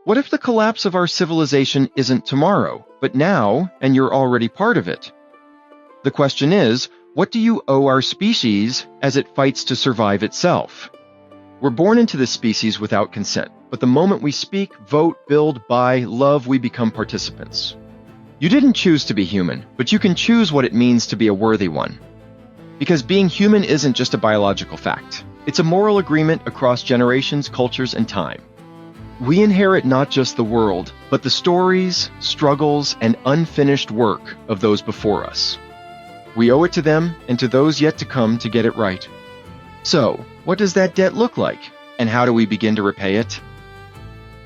What if the collapse of our civilization isn't tomorrow, but now, and you're already part of it? The question is, what do you owe our species as it fights to survive itself? We're born into this species without consent, but the moment we speak, vote, build, buy, love, we become participants. You didn't choose to be human, but you can choose what it means to be a worthy one. Because being human isn't just a biological fact. It's a moral agreement across generations, cultures, and time. We inherit not just the world, but the stories, struggles, and unfinished work of those before us. We owe it to them and to those yet to come to get it right. So, what does that debt look like, and how do we begin to repay it?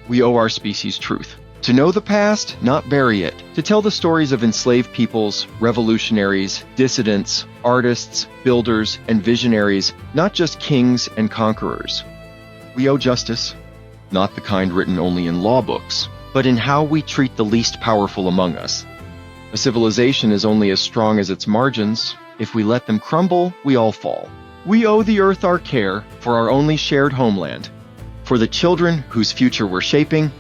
We owe our species truth. To know the past, not bury it. To tell the stories of enslaved peoples, revolutionaries, dissidents, artists, builders, and visionaries, not just kings and conquerors. We owe justice, not the kind written only in law books, but in how we treat the least powerful among us. A civilization is only as strong as its margins. If we let them crumble, we all fall. We owe the earth our care for our only shared homeland, for the children whose future we're shaping.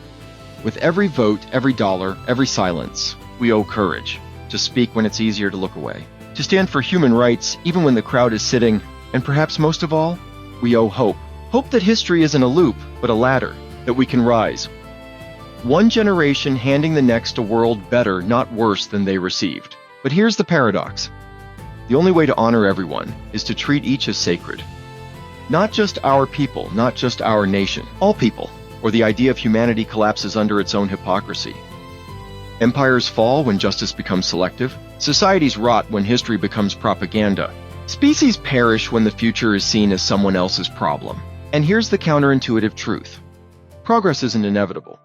With every vote, every dollar, every silence, we owe courage to speak when it's easier to look away, to stand for human rights even when the crowd is sitting, and perhaps most of all, we owe hope. Hope that history isn't a loop, but a ladder, that we can rise. One generation handing the next a world better, not worse than they received. But here's the paradox. The only way to honor everyone is to treat each as sacred. Not just our people, not just our nation, all people, or the idea of humanity collapses under its own hypocrisy. Empires fall when justice becomes selective. Societies rot when history becomes propaganda. Species perish when the future is seen as someone else's problem. And here's the counterintuitive truth. Progress isn't inevitable.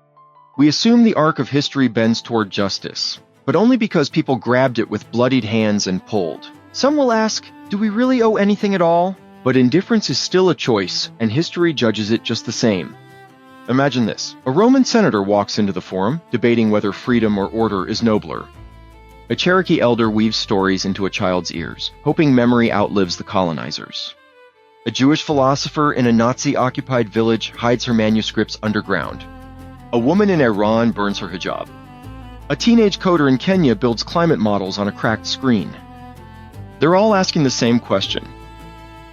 We assume the arc of history bends toward justice, but only because people grabbed it with bloodied hands and pulled. Some will ask, do we really owe anything at all? But indifference is still a choice, and history judges it just the same. Imagine this. A Roman senator walks into the forum, debating whether freedom or order is nobler. A Cherokee elder weaves stories into a child's ears, hoping memory outlives the colonizers. A Jewish philosopher in a Nazi-occupied village hides her manuscripts underground. A woman in Iran burns her hijab. A teenage coder in Kenya builds climate models on a cracked screen. They're all asking the same question.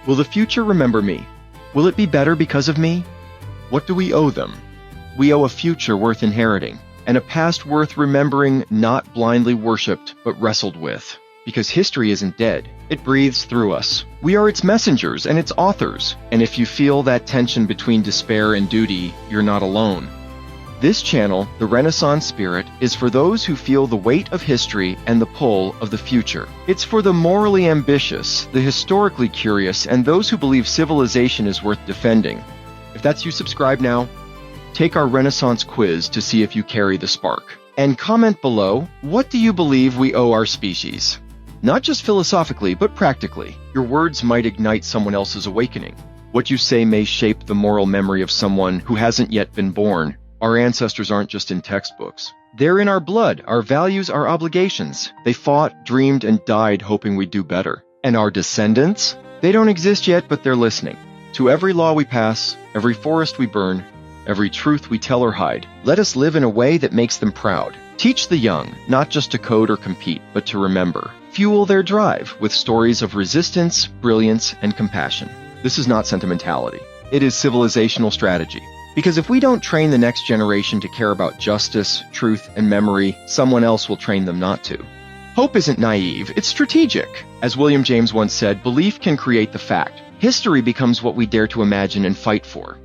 Will the future remember me? Will it be better because of me? What do we owe them? We owe a future worth inheriting, and a past worth remembering, not blindly worshipped, but wrestled with. Because history isn't dead. It breathes through us. We are its messengers and its authors, and if you feel that tension between despair and duty, you're not alone. This channel, The Renaissance Spirit, is for those who feel the weight of history and the pull of the future. It's for the morally ambitious, the historically curious, and those who believe civilization is worth defending. If that's you, subscribe now. Take our Renaissance quiz to see if you carry the spark. And comment below, what do you believe we owe our species? Not just philosophically, but practically. Your words might ignite someone else's awakening. What you say may shape the moral memory of someone who hasn't yet been born. Our ancestors aren't just in textbooks. They're in our blood, our values, our obligations. They fought, dreamed, and died hoping we'd do better. And our descendants? They don't exist yet, but they're listening. To every law we pass, every forest we burn, every truth we tell or hide, let us live in a way that makes them proud. Teach the young, not just to code or compete, but to remember. Fuel their drive with stories of resistance, brilliance, and compassion. This is not sentimentality. It is civilizational strategy. Because if we don't train the next generation to care about justice, truth, and memory, someone else will train them not to. Hope isn't naive, it's strategic. As William James once said, belief can create the fact. History becomes what we dare to imagine and fight for.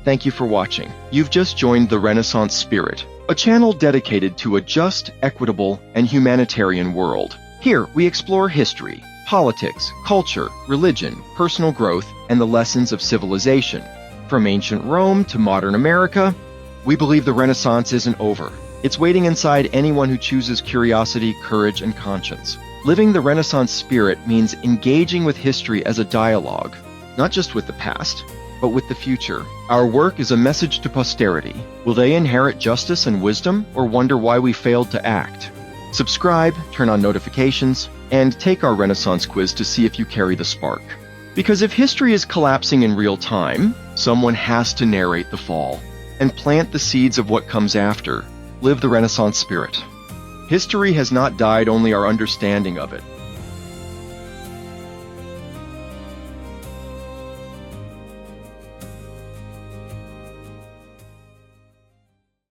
Thank you for watching. You've just joined the Renaissance Spirit, a channel dedicated to a just, equitable, and humanitarian world. Here, we explore history, politics, culture, religion, personal growth, and the lessons of civilization. From ancient Rome to modern America, we believe the Renaissance isn't over. It's waiting inside anyone who chooses curiosity, courage, and conscience. Living the Renaissance spirit means engaging with history as a dialogue, not just with the past, but with the future. Our work is a message to posterity. Will they inherit justice and wisdom, or wonder why we failed to act? Subscribe, turn on notifications, and take our Renaissance quiz to see if you carry the spark. Because if history is collapsing in real time, someone has to narrate the fall. and plant the seeds of what comes after. Live the Renaissance spirit. History has not died, only our understanding of it.